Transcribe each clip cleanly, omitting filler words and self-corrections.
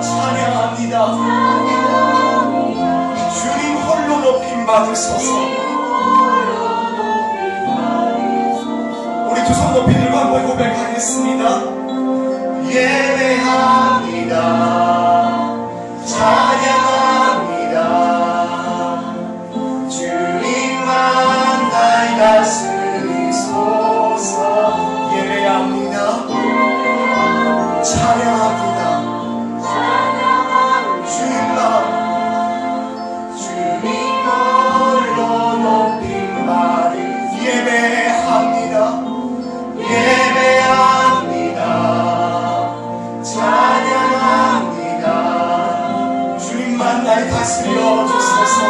찬양합니다. 주님 홀로 받으소서. 우리 두 손 높이 들고 한번 고백하겠습니다. 예배합니다. 찬양합니다. 주님만 날 다스리소서. 예배합니다. 찬양합니다. 주님 홀로 높임 받으. 예배합니다. 예배합니다. 찬양합니다. 주님만 날 다스려 주소서.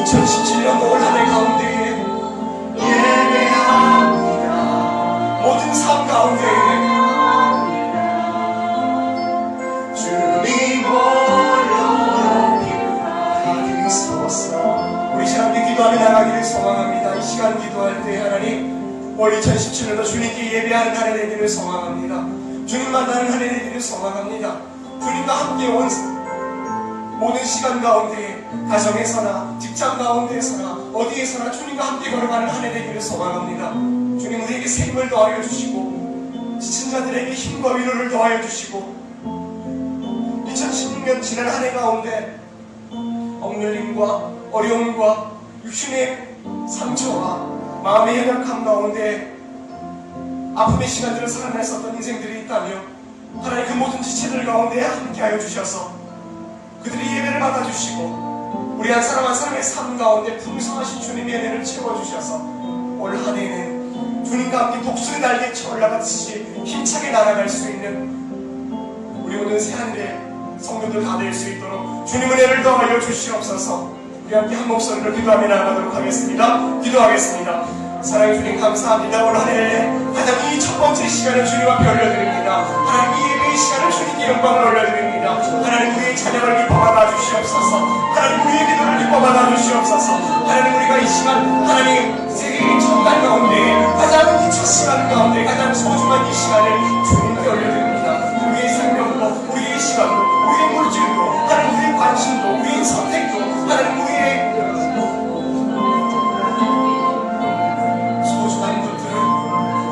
2017년도 올 한 해 가운데에 예배합니다. 모든 삶 가운데에 주님 홀로 높임 받으소서. 우리 시간에 기도하며 나가기를 소망합니다. 이 시간 기도할 때 하나님 올 2017년도 주님께 예배하는 한 해 되기를 소망합니다. 주님 만나는 한 해 되기를 소망합니다. 주님과 함께 온 모든 시간 가운데 가정에서나 직장 가운데에서나 어디에서나 주님과 함께 걸어가는 한 해 되기를 소망합니다. 주님 우리에게 새 힘을 더하여 주시고 지친 자들에게 힘과 위로를 더하여 주시고 2016년 지난 한 해 가운데 억눌림과 어려움과 육신의 상처와 마음의 연약함 가운데 아픔의 시간들을 살아냈었던 인생들이 있다며 하나님 그 모든 지체들 가운데 함께하여 주셔서 그들이 예배를 받아주시고 우리 한 사람 한 사람의 삶 가운데 풍성하신 주님의 은혜를 채워주셔서 올 한 해는 주님과 함께 독수리 날개쳐 올라가듯이 힘차게 날아갈 수 있는 우리 모든 새하늘의 성도들 다 될 수 있도록 주님 은혜를 더하여 주시옵소서. 우리 함께 한 목소리로 기도하며 나아가도록 하겠습니다. 기도하겠습니다. 사랑해 주님 감사합니다. 올 한 해 가장 이 첫 번째 시간을 주님 앞에 올려드립니다. 하나님 이 예배의 시간을 주님께 영광을 올려드립니다. 하나님 우리의 찬양을 기뻐받아 주시옵소서. 하나님 우리의 기도를 기뻐받아 주시옵소서. 하나님 우리가 이 시간 하나님 세계의 첫날 가운데 가장 이 첫 시간 가운데 가장 소중한 이 시간을 주님께 올려드립니다. 우리의 생명도 우리의 시간도 우리의 물질도 하나님 우리의 관심도 우리의 선택도 하나님 우리의 소중한 것들을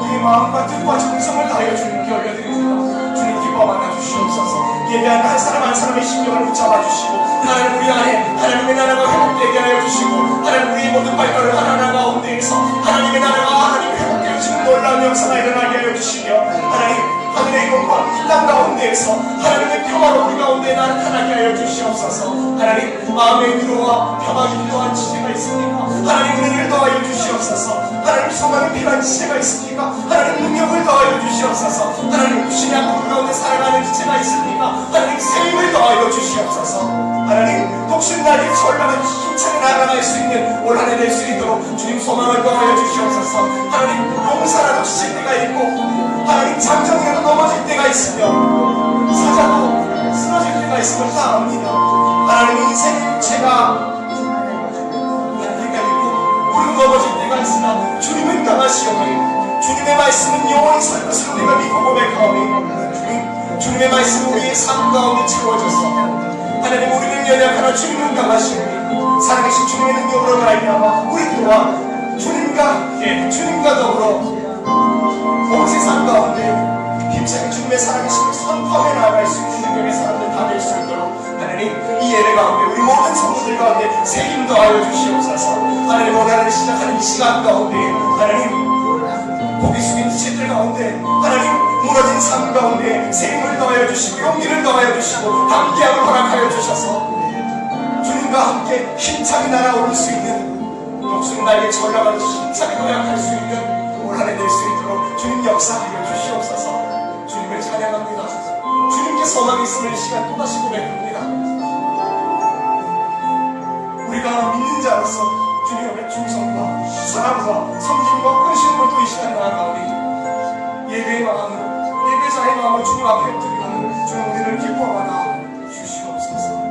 우리의 마음과 뜻과 정성을 다하여 주님께 올려드립니다. 주님 기뻐받아 주시옵소서. 예배하는 한 사람 한 사람의 심령을 붙잡아 주시고 하나님 우리 안에 하나님의 나라가 회복되게 하여 주시고 하나님 우리의 모든 발걸음 하나하나 가운데에서 하나님의 나라가 하나님 회복되어 주시는 놀라운 역사가 일어나게 하여 주시며 하나님 하늘의 영광 이 땅 가운데에서 하나님의 평화로 우리 가운데 나타나게 하여 주시옵소서. 하나님 마음의 위로와 평화가 필요한 지체가 있습니까? 하나님 은혜를 더하여 주시옵소서. 하나님 소망이 필요한 지체가 있습니까? 하나님 능력을 더하여 주시옵소서. 하나님 육신의 아픔 가운데 살아가는 지체가 있습니까? 하나님 새 힘을 더하여 주시옵소서. 하나님 독수리 날개쳐 올라가는 힘차게 날아갈 수 있는 올 한 해 될 수 있도록 주님 소망을 더하여 주시옵소서. 하나님 용사라도 지칠 때가 있고 하나님 잠정이라도 넘어질 때가 있으며 사자도 쓰러질 때가 있음을 다 압니다. 하나님 인생 제가 때가 있고 우리는 넘어질 때가 있으나 주님은 강하시오니 주님의 말씀은 영원히 살 것을 우리가 믿고 고백하오니 주님의 말씀은 우리의 삶 가운데 채워져서 하나님 우리는 연약하나 주님은 강하시오니 살아계신 주님의 능력으로 말미암아 우리 또한 주님과 함께 주님과 더불어 온 세상 가운데 힘차게 주님의 살아계심을 선포하며 나아갈 수 있는 능력의 사람들 다 될 수 있도록 하나님 이 예배 가운데 우리 모든 성도들 가운데 새 힘 더하여 주시옵소서. 하나님 오늘 하늘 시작하는 이 시간 가운데 하나님 고개 숙인 지체들 가운데 하나님 무너진 삶 가운데 새 힘을 더하여 주시고 용기를 더하여 주시고 함께함을 허락하여 주셔서 주님과 함께 힘차게 날아오를 수 있는 독수리 날개쳐 올라가듯이 힘차게 도약할 수 있는 올 한 해 될 수 있도록 주님 역사하여 주시옵소서. 주님을 찬양합니다. 주님께 소망이 있음을 이 시간 또다시 고백합니다. 우리가 믿는 자로서 주님의 충성과 사랑과 섬김과 헌신으로 또 이 시간 나아가오니 예배의 마음으로 예배자의 마음으로 주님 앞에 엎드리는 주님 우리를 기뻐하다 주시옵소서.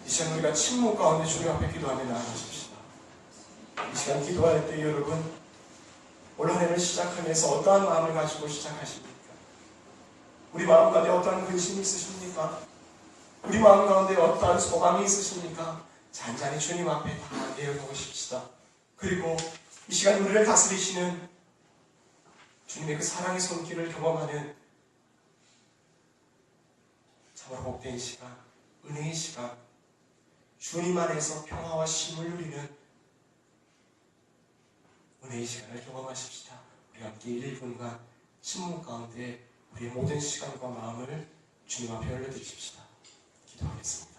이 시간 우리가 침묵 가운데 주님 앞에 기도하며 나아가십시다. 이 시간 기도할 때 여러분 올 한 해를 시작하면서 어떠한 마음을 가지고 시작하십니까? 우리 마음 가운데 어떠한 근심이 있으십니까? 우리 마음 가운데 어떠한 소망이 있으십니까? 잔잔히 주님 앞에 다 내어놓으십시다. 그리고 이 시간 우리를 다스리시는 주님의 그 사랑의 손길을 경험하는 참으로 복된 시간, 은혜의 시간, 주님 안에서 평화와 쉼을 누리는 은혜의 시간을 경험하십시다. 우리 함께 1분간 침묵 가운데 우리의 모든 시간과 마음을 주님 앞에 올려드리십시다. 기도하겠습니다.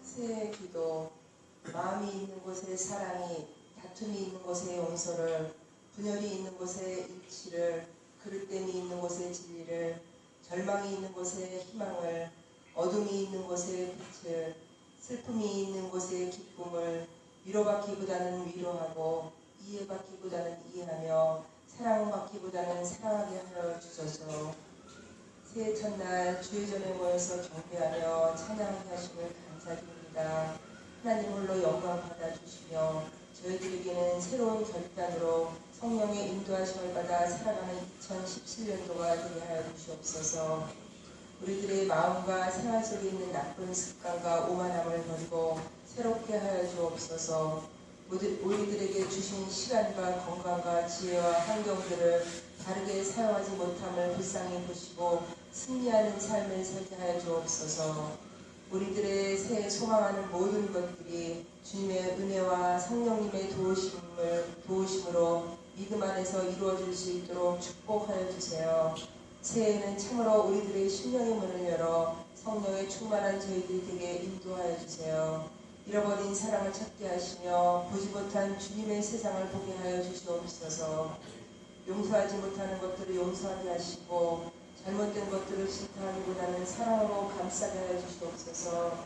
새해 기도. 마음이 있는 곳에 사랑이, 다툼이 있는 곳에 용서를, 분열이 있는 곳에 일치를, 그릇됨이 있는 곳에 진리를, 절망이 있는 곳에 희망을, 어둠이 있는 곳에 빛을, 슬픔이 있는 곳에 기쁨을, 위로받기보다는 위로하고 이해받기보다는 이해하며 사랑받기보다는 사랑하게 하여 주소서. 새해 첫날 주의 전에 모여서 경배하며 찬양하게 하심을 감사드립니다. 하나님 홀로 영광 받아주시며 저희들에게는 새로운 결단으로 성령의 인도하심을 받아 살아가는 2017년도가 되게 하여 주시옵소서. 우리들의 마음과 생활 속에 있는 나쁜 습관과 오만함을 버리고 새롭게 하여 주옵소서. 우리들에게 주신 시간과 건강과 지혜와 환경들을 다르게 사용하지 못함을 불쌍히 보시고 승리하는 삶을 살게 하여 주옵소서. 우리들의 새해 소망하는 모든 것들이 주님의 은혜와 성령님의 도우심으로 믿음 안에서 이루어질 수 있도록 축복하여 주세요. 새해에는 참으로 우리들의 심령의 문을 열어 성령의 충만한 저희들이 되게 인도하여 주세요. 잃어버린 사랑을 찾게 하시며 보지 못한 주님의 세상을 보게 하여 주시옵소서. 용서하지 못하는 것들을 용서하게 하시고 잘못된 것들을 싫다하기보다는 사랑으로 감싸게 하여 주시옵소서.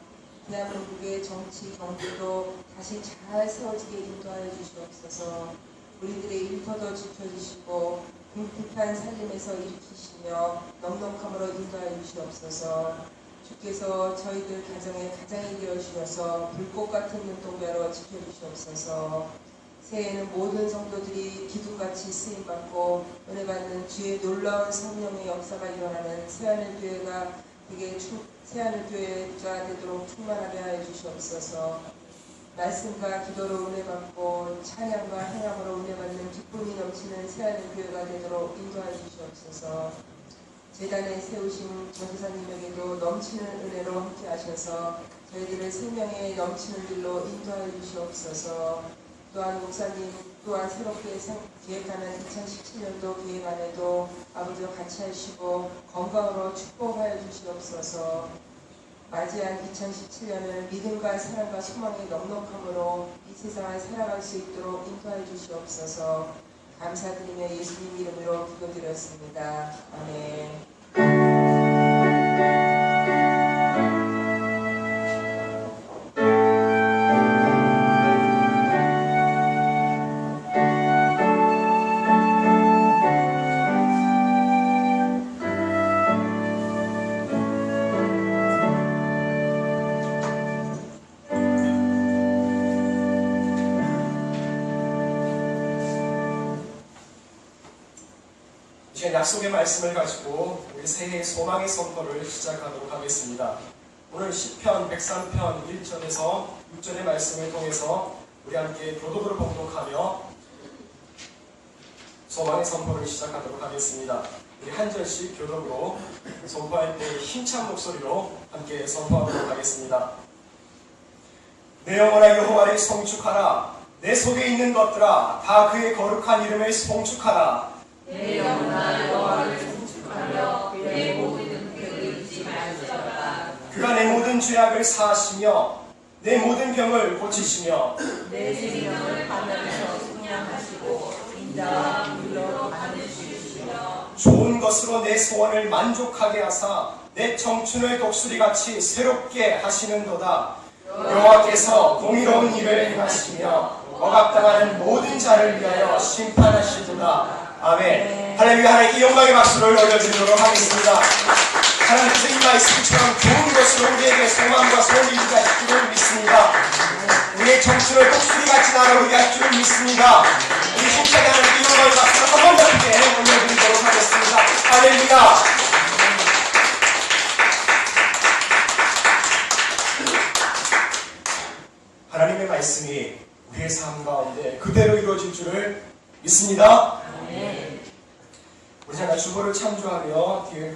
대한민국의 정치 경제도 다시 잘 세워지게 인도하여 주시옵소서. 우리들의 일터도 지켜주시고 궁핍한 살림에서 일으키시며 넉넉함으로 인도하여 주시옵소서. 주께서 저희들 가정의 가장이 되어 주셔서 불꽃 같은 눈동자로 지켜주시옵소서. 새해에는 모든 성도들이 기둥같이 쓰임받고 은혜받는 주의 놀라운 성령의 역사가 일어나는 새하늘교회가 되도록 충만하게 하여 주시옵소서. 말씀과 기도로 은혜받고 찬양과 행함으로 은혜받는 기쁨이 넘치는 새하늘교회가 되도록 인도하여 주시옵소서. 재단에 세우신 전도사님에게도 넘치는 은혜로 함께 하셔서 저희들의 생명에 넘치는 길로 인도하여 주시옵소서. 또한 목사님 또한 새롭게 기획하는 2017년도 계획 안에도 아버지와 같이 하시고 건강으로 축복하여 주시옵소서. 맞이한 2017년을 믿음과 사랑과 소망의 넉넉함으로 이 세상을 살아갈 수 있도록 인도하여 주시옵소서. 감사드리며 예수님 이름으로 기도드렸습니다. 아멘. 시간 약속의 말씀을 가지고 우리 새해 소망의 선포를 시작하도록 하겠습니다. 오늘 시편 103편 1절에서 6절의 말씀을 통해서 우리 함께 교독으로 봉독하며 소망의 선포를 시작하도록 하겠습니다. 우리 한 절씩 교독으로 선포할 때 힘찬 목소리로 함께 선포하도록 하겠습니다. 내 영혼아 여호와를 송축하라. 내 속에 있는 것들아 다 그의 거룩한 이름을 송축하라. 내 영혼아 여호와를 송축하며 내 모든 죄를 잊지 말지어다. 그가 내 모든 죄악을 사하시며 내 모든 병을 고치시며 내 생명을 하늘에서 속량하시고 인자와 물로 받으시며 좋은 것으로 내 소원을 만족하게 하사 내 청춘을 독수리같이 새롭게 하시는도다. 여호와께서 공의로운 일을 행하시며 억압당하는 모든 자를 위하여 심판하시도다. 아멘. 할렐루야. 하나님께 영광의 박수를 올려드리도록 하겠습니다. 하나님께서 이 말씀처럼 좋은 것으로 우리에게 소망과 소원을 이루게 할 줄을 믿습니다. 우리의 청춘을 독수리같이 날아오게 할 줄을 믿습니다. 우리 힘차게 하나님께 영광의 박수를 한 번 더 크게 올려드리도록 하겠습니다. 할렐루야. 하나님의 말씀이 우리의 삶 가운데 그대로 이루어질 줄을 믿습니다. 우리 잠깐 주보를 참조하며 뒤에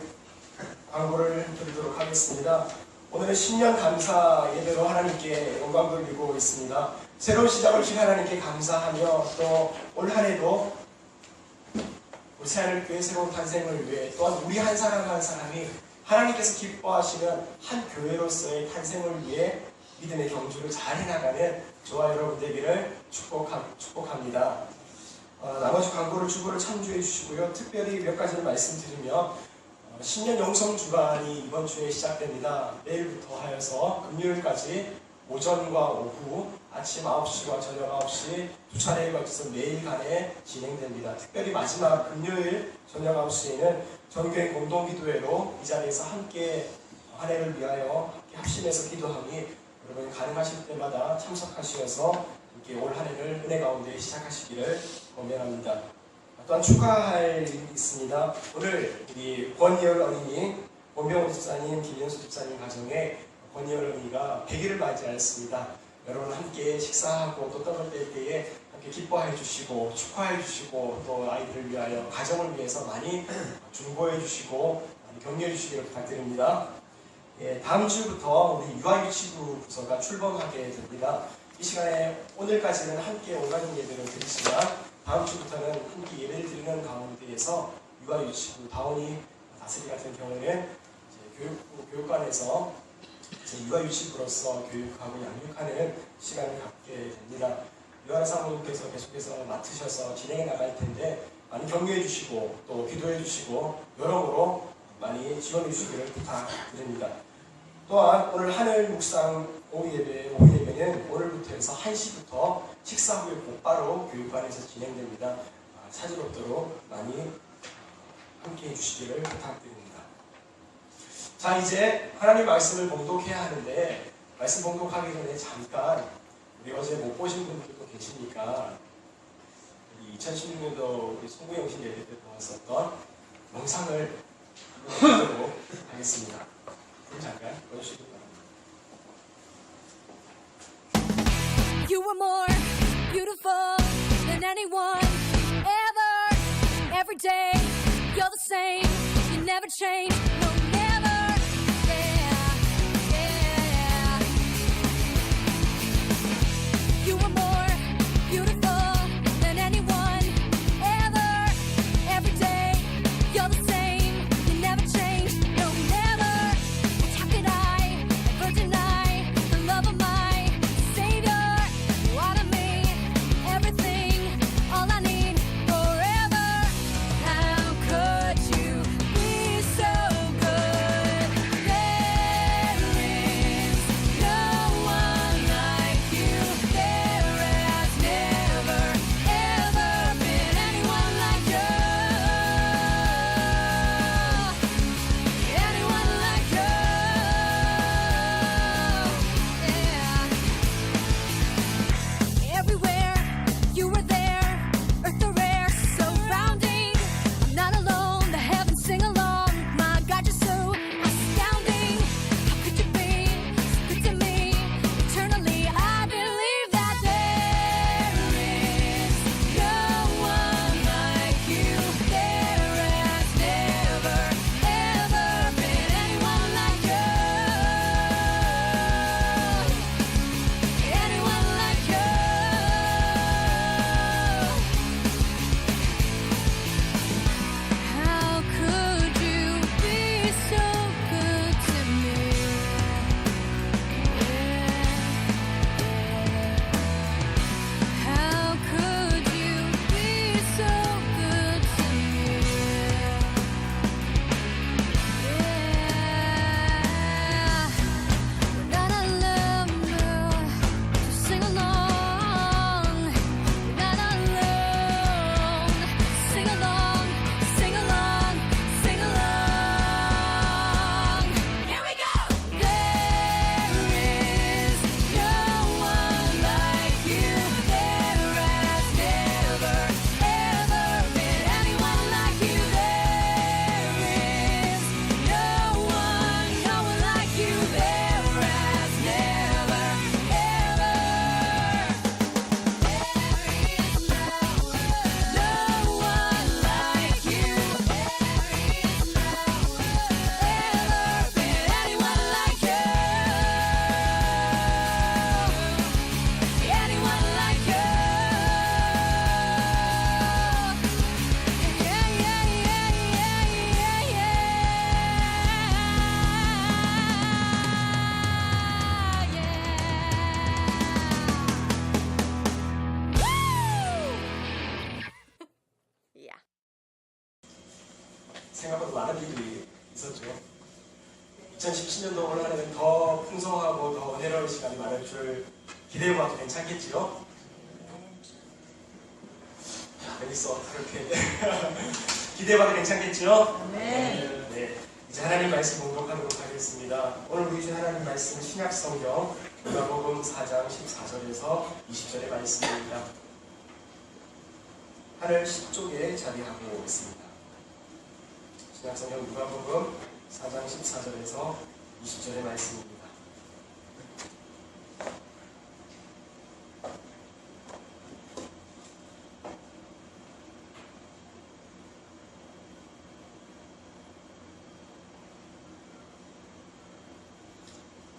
광고를 드리도록 하겠습니다. 오늘은 신년 감사 예배로 하나님께 영광 돌리고 있습니다. 새로운 시작을 주신 하나님께 감사하며 또 올 한 해도 우리 새하늘교회 새로운 탄생을 위해 또한 우리 한 사람 한 사람이 하나님께서 기뻐하시는 한 교회로서의 탄생을 위해 믿음의 경주를 잘 해나가는 저와 여러분 되기를 축복합니다. 나머지 광고를 주보를 참조해 주시고요. 특별히 몇 가지를 말씀드리며 신년 영성 주간이 이번 주에 시작됩니다. 내일부터 하여서 금요일까지 오전과 오후 아침 9시와 저녁 9시 두 차례에 걸쳐서 매일간에 진행됩니다. 특별히 마지막 금요일 저녁 9시에는 전교회 공동기도회로 이 자리에서 함께 한 해를 위하여 함께 합심해서 기도하니 여러분 가능하실 때마다 참석하시어서 이렇게 올 한 해를 은혜 가운데 시작하시기를 권면합니다. 또한 축하할 일이 있습니다. 오늘 우리 권희열 어린이, 권병호 집사님, 김현수 집사님 가정에 권희열 어린이가 100일을 맞이하였습니다. 여러분 함께 식사하고 또 떡을 뗄 때에 함께 기뻐해 주시고 축하해 주시고 또 아이들을 위하여 가정을 위해서 많이 중보해 주시고 많이 격려해 주시기를 부탁드립니다. 예, 다음 주부터 우리 유아유치부 부서가 출범하게 됩니다. 이 시간에 오늘까지는 함께 온가족 예배를 드리지만 다음 주부터는 함께 예배를 드리는 가운데에서 유아유치부 다운이 다스리 같은 경우는 이제 교육관에서 이제 유아유치부로서 교육하고 양육하는 시간을 갖게 됩니다. 유한 사모님께서 계속해서 맡으셔서 진행해 나갈 텐데 많이 격려해 주시고 또 기도해 주시고 여러모로 많이 지원해 주시기를 부탁드립니다. 또한 오늘 하늘 묵상 오후 예배는 오늘부터 해서 1시부터 식사 후에 곧바로 교육관에서 진행됩니다. 찾을 없도록 많이 함께 해주시기를 부탁드립니다. 자, 이제 하나님 말씀을 봉독해야 하는데 말씀 봉독하기 전에 잠깐 우리 어제 못 보신 분들도 계시니까 2016년도 우리 송구영신 예배 때 보았었던 영상을 보도록 하겠습니다. 잠깐 보여주시기 바랍니다. You were more beautiful than anyone ever. Every day, you're the same. You never change. No, never. Yeah, yeah. You were more beautiful than anyone ever. Every day, you're the same. You never change. No, never. How could I ever deny the love of my Savior? What I mean, everything, all I need forever. How could you be so good? 생각보다 많은 일이 있었죠. 2017년도 올 한해는 더 풍성하고 더 은혜로운 시간이 많을 줄 기대해봐도 괜찮겠지요? 여기서 그렇게 기대해봐도 괜찮겠죠? 네. 이제 하나님 말씀 공독하도록 하겠습니다. 오늘 우리 주신 하나님 말씀은 신약 성경 누가복음 4장 14절에서 20절의 말씀입니다. 하늘 10쪽에 자리하고 있습니다. 신약 성경 누가복음 4장 14절에서 20절의 말씀입니다.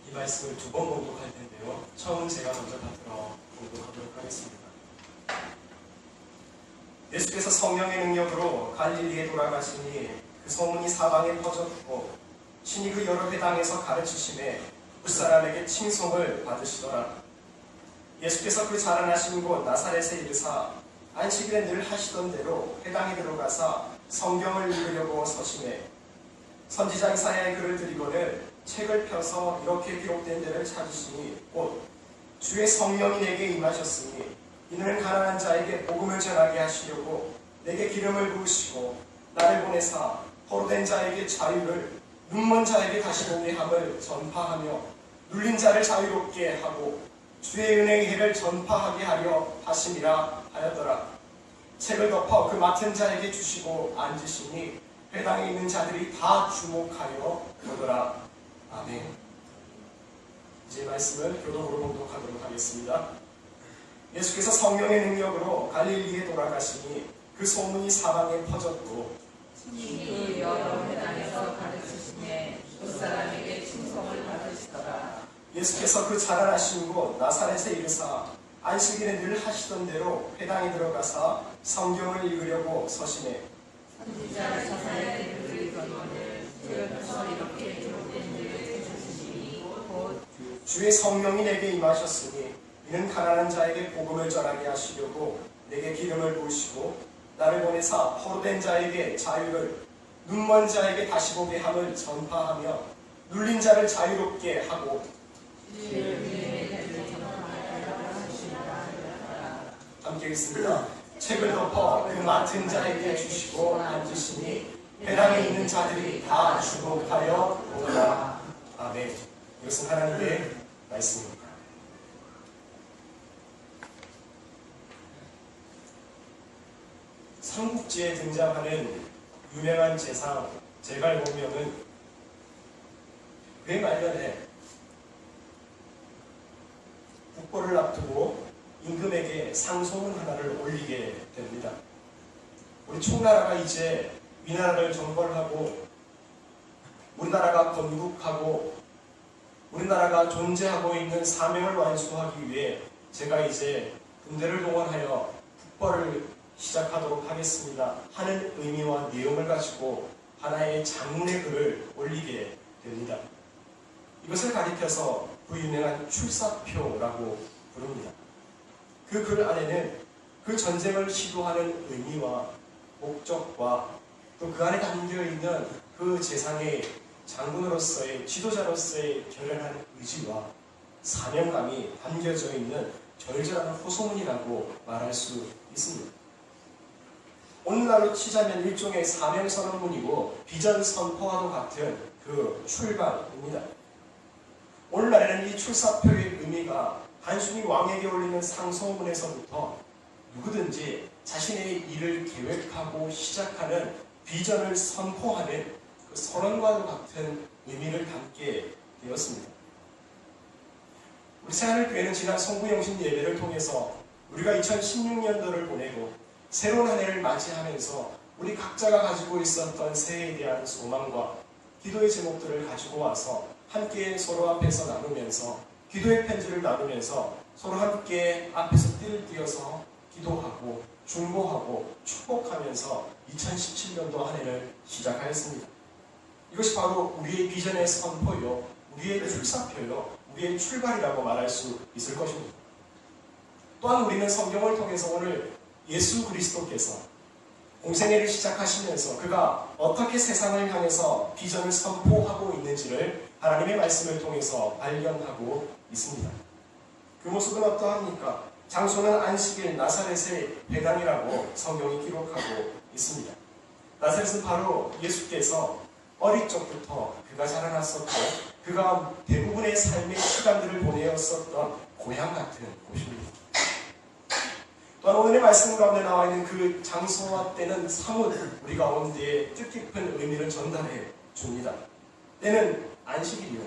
이 말씀을 두 번 공독할 텐데요. 처음은 제가 먼저 받들어 공독하도록 하겠습니다. 예수께서 성령의 능력으로 갈릴리에 돌아가시니 그 소문이 사방에 퍼졌고 신이 그 여러 회당에서 가르치심에 뭇사람에게 칭송을 받으시더라. 예수께서 그 자라나신 곳 나사렛에 이르사 안식일에 늘 하시던 대로 회당에 들어가사 성경을 읽으려고 서심해 선지자 이사야의 글을 드리거늘 책을 펴서 이렇게 기록된 데를 찾으시니 곧 주의 성령이 내게 임하셨으니 이는 가난한 자에게 복음을 전하게 하시려고 내게 기름을 부으시고 나를 보내사 포로된 자에게 자유를 눈먼 자에게 다시 보게 함을 전파하며 눌린 자를 자유롭게 하고 주의 은혜의 해를 전파하게 하려 하심이라 하였더라. 책을 덮어 그 맡은 자에게 주시고 앉으시니 회당에 있는 자들이 다 주목하여 보더라. 아멘. 이제 말씀을 교독으로 공독하도록 하겠습니다. 예수께서 성령의 능력으로 갈릴리에 돌아가시니 그 소문이 사방에 퍼졌고 신이 그 여러 회당에서 가르치심에 뭇사람에게 칭송을 받으시더라. 예수께서 그 자라나신 곳 나사렛에 이르사 안식일에 늘 하시던 대로 회당에 들어가사 성경을 읽으려고 서심해 선지자 이사야의 글을 읽거늘 책에서 이렇게 기록된 데를 찾으시니 곧 주의 성령이 내게 임하셨으니 이는 가난한 자에게 복음을 전하게 하시려고 내게 기름을 부으시고 나를 보내사 포로된 자에게 자유를 눈먼 자에게 다시 보게 함을 전파하며 눌린 자를 자유롭게 하고 함께 읽습니다. 책을 덮어 그 맡은 자에게 주시고 앉으시니 회당에 있는 자들이 다 주목하여 보더라. 아멘. 이것은 하나님의 말씀입니다. 삼국지에 등장하는 유명한 제상 제갈공명은 그의 말년에 국보를 앞두고 임금에게 상소문 하나를 올리게 됩니다. 우리 총나라가 이제 위나라를 정벌하고 우리나라가 건국하고 우리나라가 존재하고 있는 사명을 완수하기 위해 제가 이제 군대를 동원하여 국보를 시작하도록 하겠습니다 하는 의미와 내용을 가지고 하나의 장문의 글을 올리게 됩니다. 이것을 가리켜서 그 유명한 출사표라고 부릅니다. 그 글 안에는 그 전쟁을 시도하는 의미와 목적과 또 그 안에 담겨있는 그 재상의 장군으로서의 지도자로서의 결연한 의지와 사명감이 담겨져 있는 절절한 호소문이라고 말할 수 있습니다. 오늘날로 치자면 일종의 사명선언문이고 비전 선포와도 같은 그 출발입니다. 오늘날에는 이 출사표의 의미가 단순히 왕에게 올리는 상소문에서부터 누구든지 자신의 일을 계획하고 시작하는 비전을 선포하는 그 선언과도 같은 의미를 담게 되었습니다. 우리 새하늘교회는 지난 성부영신 예배를 통해서 우리가 2016년도를 보내고 새로운 한 해를 맞이하면서 우리 각자가 가지고 있었던 새해에 대한 소망과 기도의 제목들을 가지고 와서 함께 서로 앞에서 나누면서 기도의 편지를 나누면서 서로 함께 앞에서 띠를 띄어서 기도하고 중보하고 축복하면서 2017년도 한 해를 시작하였습니다. 이것이 바로 우리의 비전의 선포요, 우리의 출사표요, 우리의 출발이라고 말할 수 있을 것입니다. 또한 우리는 성경을 통해서 오늘 예수 그리스도께서 공생애를 시작하시면서 그가 어떻게 세상을 향해서 비전을 선포하고 있는지를 하나님의 말씀을 통해서 발견하고 있습니다. 그 모습은 어떠합니까? 장소는 안식일 나사렛의 배당이라고 성경이 기록하고 있습니다. 나사렛은 바로 예수께서 어릴 적부터 그가 자라났었고 그가 대부분의 삶의 시간들을 보내었었던 고향 같은 곳입니다. 또한 오늘의 말씀 가운데 나와 있는 그 장소와 때는 사뭇 우리 가운데에 뜻깊은 의미를 전달해 줍니다. 때는 안식일이요,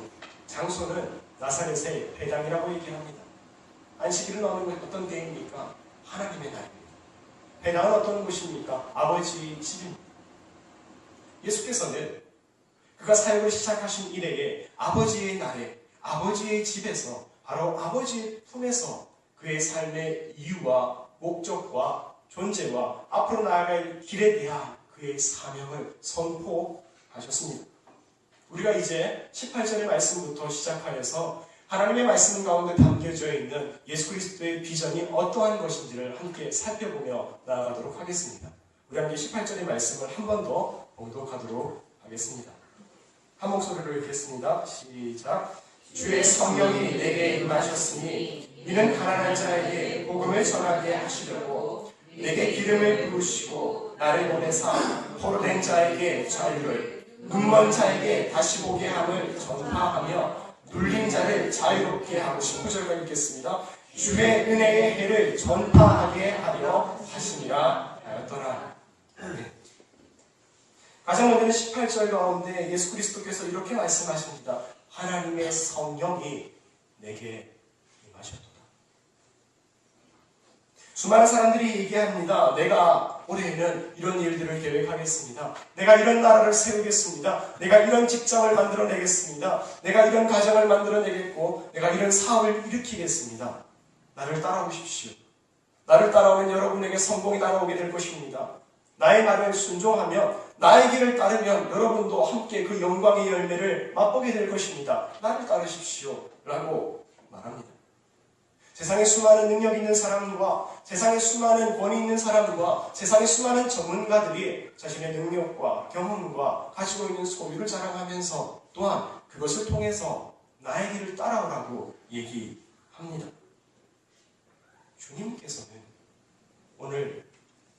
장소는 나사렛의 배당이라고 얘기합니다. 안식일은 어떤 때입니까? 하나님의 날입니다. 배당은 어떤 곳입니까? 아버지의 집입니다. 예수께서는 그가 사역을 시작하신 이래에 아버지의 날에 아버지의 집에서 바로 아버지의 품에서 그의 삶의 이유와 목적과 존재와 앞으로 나아갈 길에 대한 그의 사명을 선포하셨습니다. 우리가 이제 18절의 말씀부터 시작하여서 하나님의 말씀 가운데 담겨져 있는 예수 그리스도의 비전이 어떠한 것인지를 함께 살펴보며 나아가도록 하겠습니다. 우리 함께 18절의 말씀을 한 번 더 봉독하도록 하겠습니다. 한 목소리로 읽겠습니다. 시작. 주의 성령이 내게 임하셨으니 이는 가난한 자에게 복음을 전하게 하시려고 내게 기름을 부으시고 나를 보내사 포로된 자에게 자유를 눈먼 자에게 다시 보게 함을 전파하며 눌린 자를 자유롭게 하고 19절까지 읽겠습니다. 주의 은혜의 해를 전파하게 하려 하심이라 하였더라. 가장 먼저는 18절 가운데 예수 그리스도께서 이렇게 말씀하십니다. 하나님의 성령이 내게 임하셨도다. 수많은 사람들이 얘기합니다. 내가 올해에는 이런 일들을 계획하겠습니다. 내가 이런 나라를 세우겠습니다. 내가 이런 직장을 만들어내겠습니다. 내가 이런 가정을 만들어내겠고 내가 이런 사업을 일으키겠습니다. 나를 따라오십시오. 나를 따라오면 여러분에게 성공이 따라오게 될 것입니다. 나의 말을 순종하며 나의 길을 따르면 여러분도 함께 그 영광의 열매를 맛보게 될 것입니다. 나를 따르십시오. 라고 말합니다. 세상에 수많은 능력 있는 사람과 세상에 수많은 권위 있는 사람과 세상에 수많은 전문가들이 자신의 능력과 경험과 가지고 있는 소유를 자랑하면서 또한 그것을 통해서 나의 길을 따라오라고 얘기합니다. 주님께서는 오늘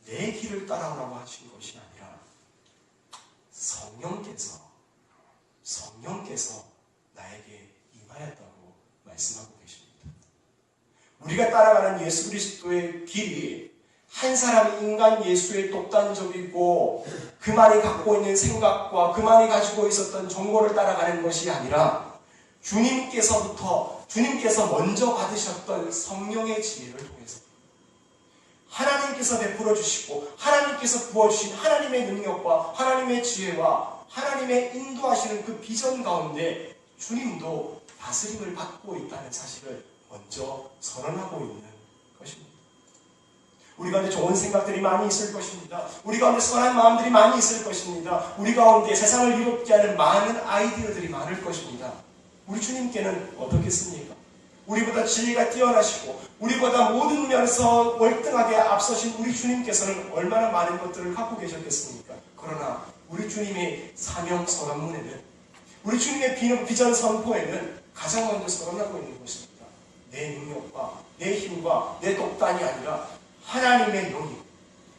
내 길을 따라오라고 하신 것이 아니라 성령께서 나에게 임하였다고 말씀하고 계십니다. 우리가 따라가는 예수 그리스도의 길이 한 사람 인간 예수의 독단적이고 그만이 갖고 있는 생각과 그만이 가지고 있었던 정보를 따라가는 것이 아니라 주님께서 먼저 받으셨던 성령의 지혜를 통해서 하나님께서 베풀어 주시고 하나님께서 부어주신 하나님의 능력과 하나님의 지혜와 하나님의 인도하시는 그 비전 가운데 주님도 다스림을 받고 있다는 사실을 먼저 선언하고 있는 것입니다. 우리 가운데 좋은 생각들이 많이 있을 것입니다. 우리 가운데 선한 마음들이 많이 있을 것입니다. 우리 가운데 세상을 이롭게 하는 많은 아이디어들이 많을 것입니다. 우리 주님께는 어떻겠습니까? 우리보다 지혜가 뛰어나시고 우리보다 모든 면에서 월등하게 앞서신 우리 주님께서는 얼마나 많은 것들을 갖고 계셨겠습니까? 그러나 우리 주님의 사명 선언문에는 우리 주님의 비전 선포에는 가장 먼저 선언하고 있는 것입니다. 내 능력과 내 힘과 내 독단이 아니라 하나님의 영이,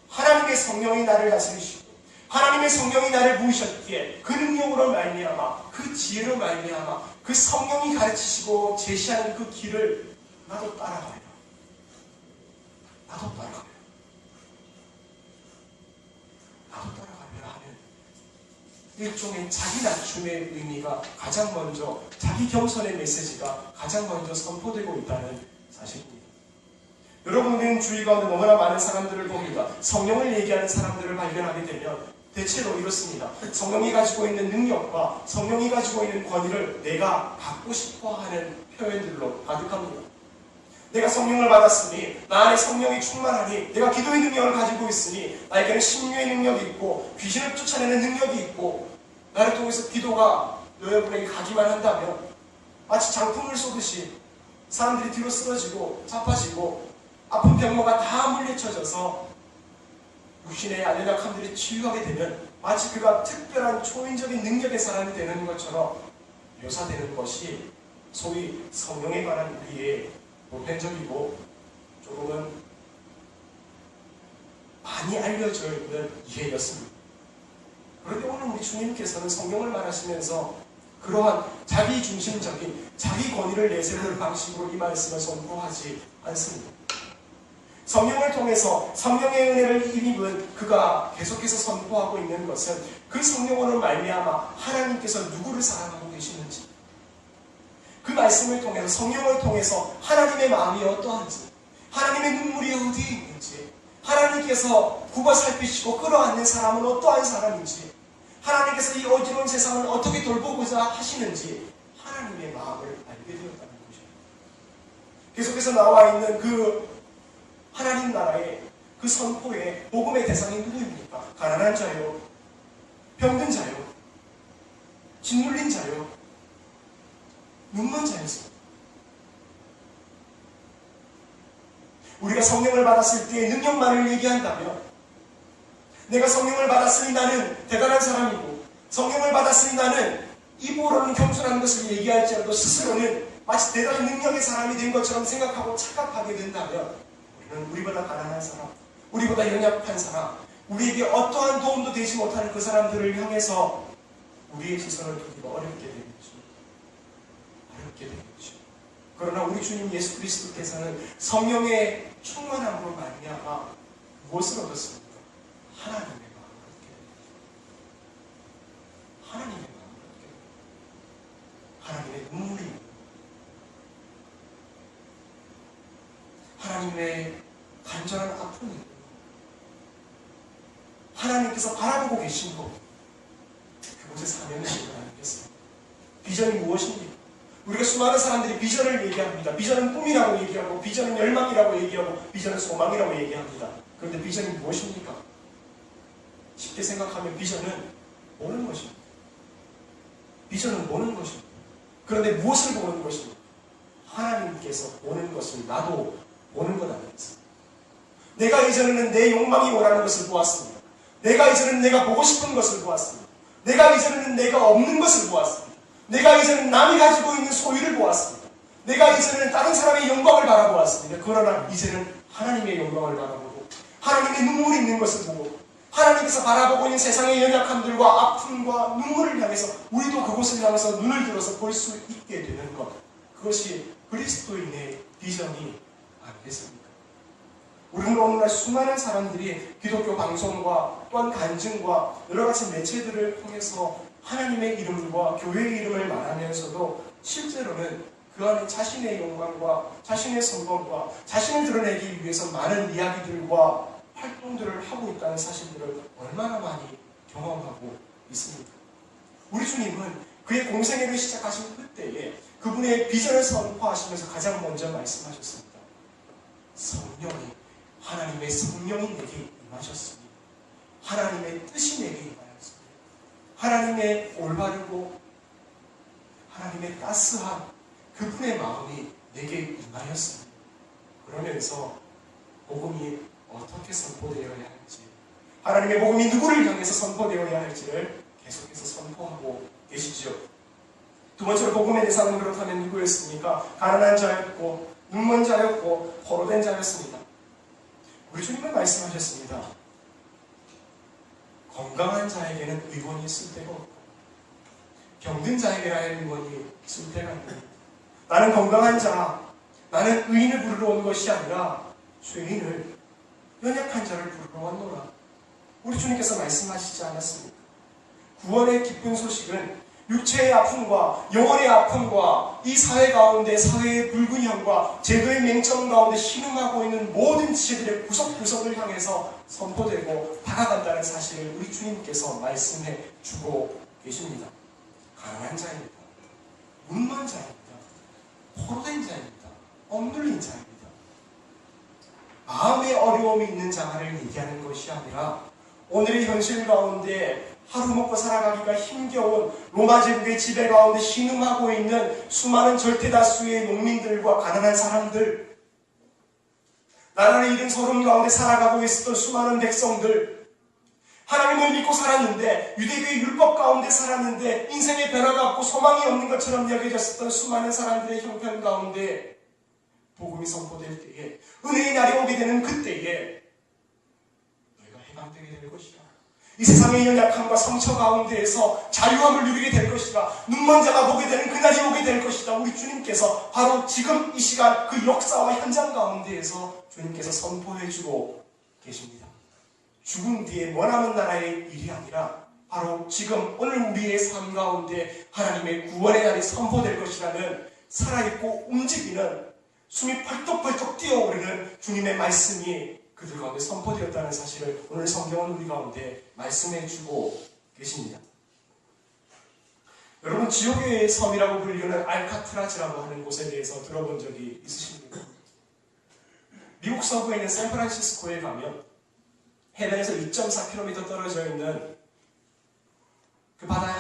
하나님의 성령이 나를 다스리시고 하나님의 성령이 나를 부으셨기에 그 능력으로 말미암아 그 지혜로 말미암아 그 성령이 가르치시고 제시하는 그 길을 나도 따라가리라. 나도 따라가리라 하는 일종의 자기 낮춤의 의미가 가장 먼저, 자기 겸손의 메시지가 가장 먼저 선포되고 있다는 사실입니다. 여러분은 주위 가운데 너무나 많은 사람들을 봅니다. 성령을 얘기하는 사람들을 발견하게 되면 대체로 이렇습니다. 성령이 가지고 있는 능력과 성령이 가지고 있는 권위를 내가 갖고 싶어하는 표현들로 가득합니다. 내가 성령을 받았으니 나 안에 성령이 충만하니 내가 기도의 능력을 가지고 있으니 나에게는 심리의 능력이 있고 귀신을 쫓아내는 능력이 있고 나를 통해서 기도가 여러분에게 가기만 한다면 마치 장풍을 쏘듯이 사람들이 뒤로 쓰러지고 자빠지고 아픈 병모가 다 물리쳐져서 육신의 연약함들이 치유하게 되면 마치 그가 특별한 초인적인 능력의 사람이 되는 것처럼 묘사되는 것이 소위 성령에 관한 우리의 보편적이고 조금은 많이 알려져 있는 이해였습니다. 그런데 오늘 우리 주님께서는 성령을 말하시면서 그러한 자기 중심적인 자기 권위를 내세우는 방식으로 이 말씀을 선포하지 않습니다. 성령을 통해서 성령의 은혜를 입은 그가 계속해서 선포하고 있는 것은 그 성령으로 말미암아 하나님께서 누구를 사랑하고 계시는지, 그 말씀을 통해서 성령을 통해서 하나님의 마음이 어떠한지, 하나님의 눈물이 어디에 있는지, 하나님께서 굽어 살피시고 끌어안는 사람은 어떠한 사람인지, 하나님께서 이 어지러운 세상을 어떻게 돌보고자 하시는지 하나님의 마음을 알게 되었다는 것입니다. 계속해서 나와 있는 그 하나님 나라의 그 선포의 복음의 대상이 누구입니까? 가난한 자요, 병든 자요, 짓눌린 자요, 눈먼 자였습니다. 우리가 성령을 받았을 때의 능력만을 얘기한다면, 내가 성령을 받았으니 나는 대단한 사람이고, 성령을 받았으니 나는 입으로는 겸손한 것을 얘기할지라도 스스로는 마치 대단한 능력의 사람이 된 것처럼 생각하고 착각하게 된다면, 우리는 우리보다 가난한 사람, 우리보다 연약한 사람, 우리에게 어떠한 도움도 되지 못하는 그 사람들을 향해서 우리의 시선을 두기가 어렵게 되겠죠. 어렵게 되겠죠. 그러나 우리 주님 예수 그리스도께서는 성령의 충만함으로 말미암아 무엇을 얻었습니까? 하나님의 마음을 얻게 됩니다. 하나님의 마음을 얻게 됩니다. 하나님의 눈물이 있는, 하나님의 간절한 아픔이 있는, 하나님께서 바라보고 계신 곳, 그곳에 사명이 있는 거 아니겠습니까? 비전이 무엇입니까? 우리가 수많은 사람들이 비전을 얘기합니다. 비전은 꿈이라고 얘기하고, 비전은 열망이라고 얘기하고, 비전은 소망이라고 얘기합니다. 그런데 비전이 무엇입니까? 쉽게 생각하면 비전은 보는 것입니다. 비전은 보는 것입니다. 그런데 무엇을 보는 것입니까? 하나님께서 보는 것을 나도 보는 것 아니겠습니까? 내가 이전에는 내 욕망이 원하는 것을 보았습니다. 내가 이전에는 내가 보고 싶은 것을 보았습니다. 내가 이전에는 내가 없는 것을 보았습니다. 내가 이전에는 남이 가지고 있는 소유를 보았습니다. 내가 이전에는 다른 사람의 영광을 바라보았습니다. 그러나 이제는 하나님의 영광을 바라보고, 하나님의 눈물이 있는 것을 보고, 하나님께서 바라보고 있는 세상의 연약함들과 아픔과 눈물을 향해서 우리도 그곳을 향해서 눈을 들어서 볼 수 있게 되는 것, 그것이 그리스도인의 비전이 아니겠습니까? 우리는 오늘날 수많은 사람들이 기독교 방송과 또한 간증과 여러 가지 매체들을 통해서 하나님의 이름과 교회의 이름을 말하면서도 실제로는 그 안에 자신의 영광과 자신의 성공과 자신을 드러내기 위해서 많은 이야기들과 활동들을 하고 있다는 사실들을 얼마나 많이 경험하고 있습니까? 우리 주님은 그의 공생애를 시작하신 그때에 그분의 비전을 선포하시면서 가장 먼저 말씀하셨습니다. 성령이, 하나님의 성령이 내게 임하셨습니다. 하나님의 뜻이 내게 임하였습니다. 하나님의 올바르고 하나님의 따스한 그분의 마음이 내게 임하였습니다. 그러면서 복음이 어떻게 선포되어야 할지, 하나님의 복음이 누구를 향해서 선포되어야 할지를 계속해서 선포하고 계시죠. 두 번째로 복음의 대상은 그렇다면 누구였습니까? 가난한 자였고, 눈먼 자였고, 포로된 자였습니다. 우리 주님은 말씀하셨습니다. 건강한 자에게는 의원이 쓸데가 없고, 병든 자에게는 의원이 쓸데가 없고, 나는 건강한 자, 나는 의인을 부르러 온 것이 아니라 죄인을, 연약한 자를 부르러 왔노라. 우리 주님께서 말씀하시지 않았습니까? 구원의 기쁜 소식은 육체의 아픔과 영혼의 아픔과 이 사회 가운데 사회의 불균형과 제도의 맹점 가운데 신음하고 있는 모든 지체들의 구석구석을 향해서 선포되고 다가간다는 사실을 우리 주님께서 말씀해 주고 계십니다. 가난한 자입니다. 눈먼 자입니다. 포로된 자입니다. 억눌린 자입니다. 마음의 어려움이 있는 자를 얘기하는 것이 아니라 오늘의 현실 가운데 하루 먹고 살아가기가 힘겨운 로마 제국의 지배 가운데 신음하고 있는 수많은 절대다수의 농민들과 가난한 사람들, 나라를 잃은 서름 가운데 살아가고 있었던 수많은 백성들, 하나님을 믿고 살았는데, 유대교의 율법 가운데 살았는데 인생의 변화가 없고 소망이 없는 것처럼 여겨졌었던 수많은 사람들의 형편 가운데 복음이 선포될 때에, 은혜의 날이 오게 되는 그때에 너희가 해방되게 될 것이다. 이 세상의 연약함과 상처 가운데에서 자유함을 누리게 될 것이다. 눈먼 자가 보게 되는 그날이 오게 될 것이다. 우리 주님께서 바로 지금 이 시간 그 역사와 현장 가운데에서 주님께서 선포해주고 계십니다. 죽은 뒤에 머나먼 나라의 일이 아니라 바로 지금 오늘 우리의 삶 가운데 하나님의 구원의 날이 선포될 것이라는 살아있고 움직이는, 숨이 펄떡펄떡 뛰어오르는 주님의 말씀이 그들 가운데 선포되었다는 사실을 오늘 성경은 우리 가운데 말씀해주고 계십니다. 여러분, 지옥의 섬이라고 불리는 알카트라즈라고 하는 곳에 대해서 들어본 적이 있으십니까? 미국 서부에 있는 샌프란시스코에 가면 해변에서 2.4km 떨어져 있는 그 바다의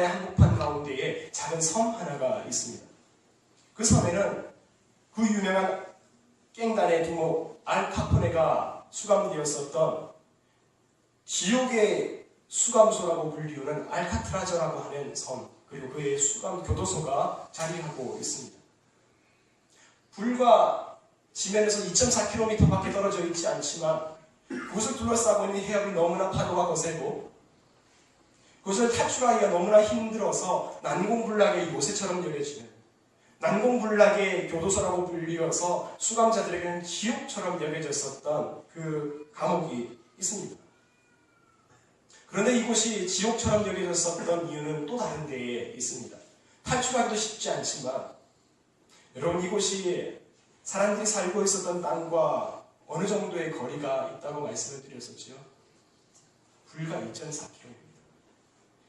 한복판 가운데에 작은 섬 하나가 있습니다. 그 섬에는 그 유명한 깽단의 두목 알카포네가 수감되었었던 지옥의 수감소라고 불리우는 알카트라저라고 하는 섬, 그리고 그의 수감 교도소가 자리하고 있습니다. 불과 지면에서 2.4km 밖에 떨어져 있지 않지만 그곳을 둘러싸고 있는 해역은 너무나 파도가 거세고 그것을 탈출하기가 너무나 힘들어서 난공불락의 요새처럼 여겨지는, 난공불락의 교도소라고 불리어서 수감자들에게는 지옥처럼 여겨졌었던 그 감옥이 있습니다. 그런데 이곳이 지옥처럼 여겨졌었던 이유는 또 다른 데에 있습니다. 탈출하기도 쉽지 않지만 여러분, 이곳이 사람들이 살고 있었던 땅과 어느 정도의 거리가 있다고 말씀을 드렸었죠. 불과 2.4km입니다.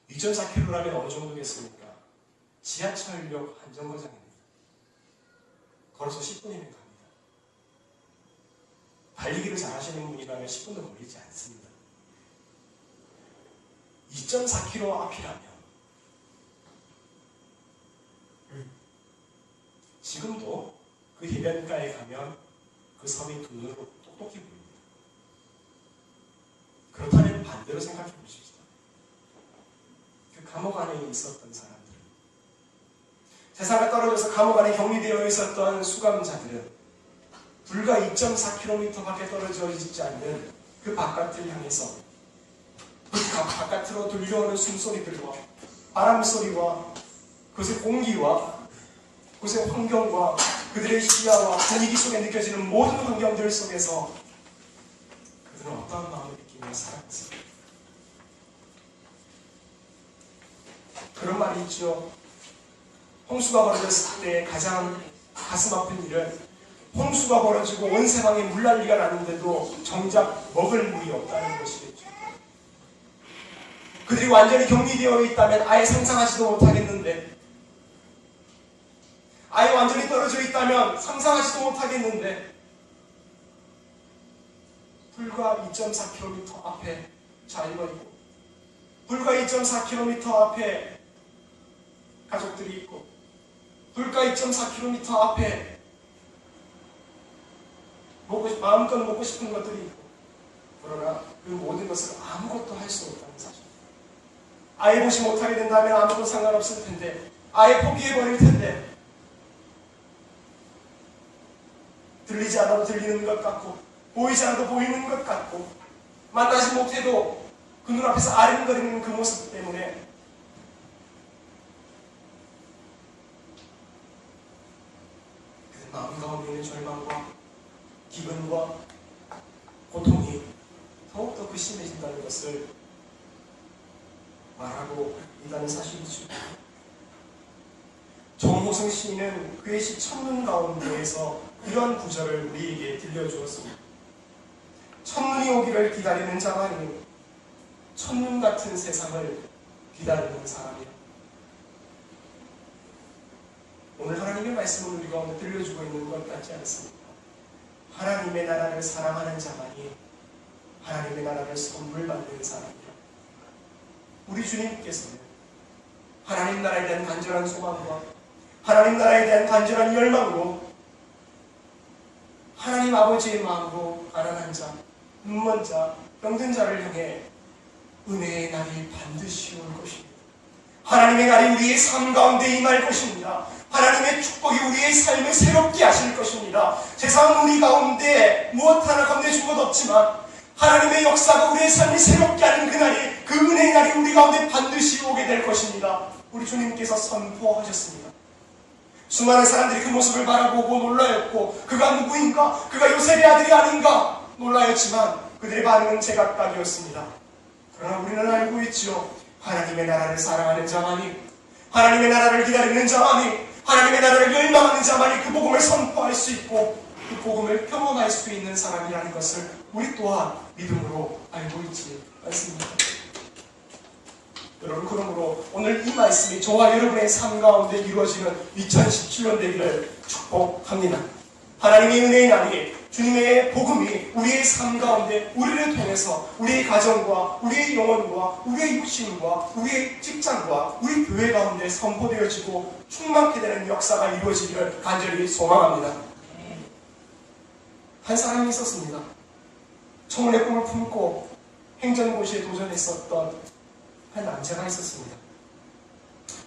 2.4km라면 어느 정도겠습니까? 지하철역 한 정거장입니다. 걸어서 10분이면 갑니다. 달리기를 잘하시는 분이라면 10분도 걸리지 않습니다. 2.4km 앞이라면 지금도 그 해변가에 가면 그 섬이 두 눈으로 똑똑히 보입니다. 그렇다면 반대로 생각해 보십시다. 그 감옥 안에 있었던 사람들, 세상에 떨어져서 감옥 안에 격리되어 있었던 수감자들은 불과 2.4km 밖에 떨어져 있지 않는 그 바깥을 향해서 그 바깥으로 들려오는 숨소리들과 바람소리와 그것의 공기와 그것의 환경과 그들의 시야와 분위기 속에 느껴지는 모든 환경들 속에서 그들은 어떠한 마음을 느끼며 살았습니다. 그런 말이 있죠. 홍수가 벌어졌을 때 가장 가슴 아픈 일은 홍수가 벌어지고 온 세상에 물난리가 나는데도 정작 먹을 물이 없다는 것이겠죠. 그들이 완전히 격리되어 있다면 아예 상상하지도 못하겠는데, 아예 완전히 떨어져 있다면 상상하지도 못하겠는데, 불과 2.4km 앞에 자유가 있고, 불과 2.4km 앞에 가족들이 있고, 불과 2.4km 앞에 마음껏 먹고 싶은 것들이 있고, 그러나 그 모든 것을 아무것도 할 수 없다는 사실. 아예 보지 못하게 된다면 아무것도 상관없을 텐데, 아예 포기해버릴 텐데, 들리지 않아도 들리는 것 같고, 보이지 않아도 보이는 것 같고, 만나지 못해도 그 눈앞에서 아른거리는 그 모습 때문에 그 마음 가운데 있는 절망과 기근과 고통이 더욱더 극심해진다는 것을 말하고 있다는 사실이죠. 정호승 시인은 그의 시 첫눈 가운데에서 이러한 구절을 우리에게 들려주었습니다. 첫눈이 오기를 기다리는 자만이 첫눈 같은 세상을 기다리는 사람이라. 오늘 하나님의 말씀을 우리 가운데 들려주고 있는 것 같지 않습니까? 하나님의 나라를 사랑하는 자만이 하나님의 나라를 선물 받는 사람이라. 우리 주님께서는 하나님 나라에 대한 간절한 소망과 하나님 나라에 대한 간절한 열망으로 하나님 아버지의 마음으로 가난한 자, 눈먼 자, 병든 자를 향해 은혜의 날이 반드시 올 것입니다. 하나님의 날이 우리의 삶 가운데 임할 것입니다. 하나님의 축복이 우리의 삶을 새롭게 하실 것입니다. 세상 우리 가운데 무엇 하나 건네준 것 없지만 하나님의 역사가 우리의 삶을 새롭게 하는 그날이, 그 은혜의 날이 우리 가운데 반드시 오게 될 것입니다. 우리 주님께서 선포하셨습니다. 수많은 사람들이 그 모습을 바라보고 놀라였고, 그가 누구인가? 그가 요셉의 아들이 아닌가? 놀라였지만 그들의 반응은 제각각이었습니다. 그러나 우리는 알고 있죠. 하나님의 나라를 사랑하는 자만이, 하나님의 나라를 기다리는 자만이, 하나님의 나라를 열망하는 자만이 그 복음을 선포할 수 있고 그 복음을 경험할 수 있는 사람이라는 것을 우리 또한 믿음으로 알고 있지 않습니까? 여러분, 그러므로 오늘 이 말씀이 저와 여러분의 삶 가운데 이루어지는 2017년 되기를 축복합니다. 하나님의 은혜의 날이, 주님의 복음이 우리의 삶 가운데 우리를 통해서 우리의 가정과 우리의 영혼과 우리의 육신과 우리의 직장과 우리 교회 가운데 선포되어지고 충만케 되는 역사가 이루어지기를 간절히 소망합니다. 한 사람이 있었습니다. 청혼의 꿈을 품고 행정고시에 도전했었던 한 남자가 있었습니다.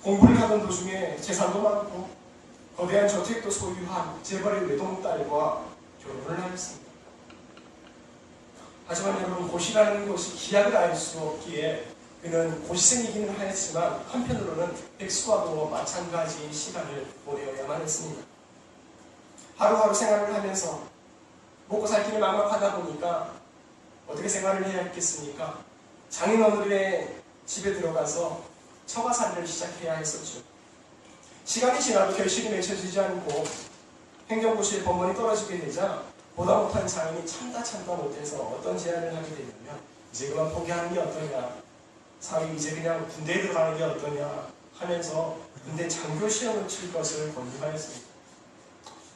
공부를 하던 도중에 재산도 많고 거대한 저택도 소유한 재벌의 외동딸과 결혼을 하였습니다. 하지만 여러분, 고시라는 것이 기약을 알 수 없기에 그는 고시생이기는 하였지만 한편으로는 백수와도 마찬가지의 시간을 보내어야만 했습니다. 하루하루 생활을 하면서 먹고 살 길이 막막하다 보니까 어떻게 생활을 해야 했겠습니까? 장인어른의 집에 들어가서 처가살이를 시작해야 했었죠. 시간이 지나도 결실이 맺혀지지 않고 행정고시에 번번이 떨어지게 되자 보다 못한 장인이 참다 못해서 어떤 제안을 하게 되냐면, 이제 그만 포기하는 게 어떠냐, 사위 이제 그냥 군대에 들어가는 게 어떠냐 하면서 군대 장교 시험을 칠 것을 권유하였습니다.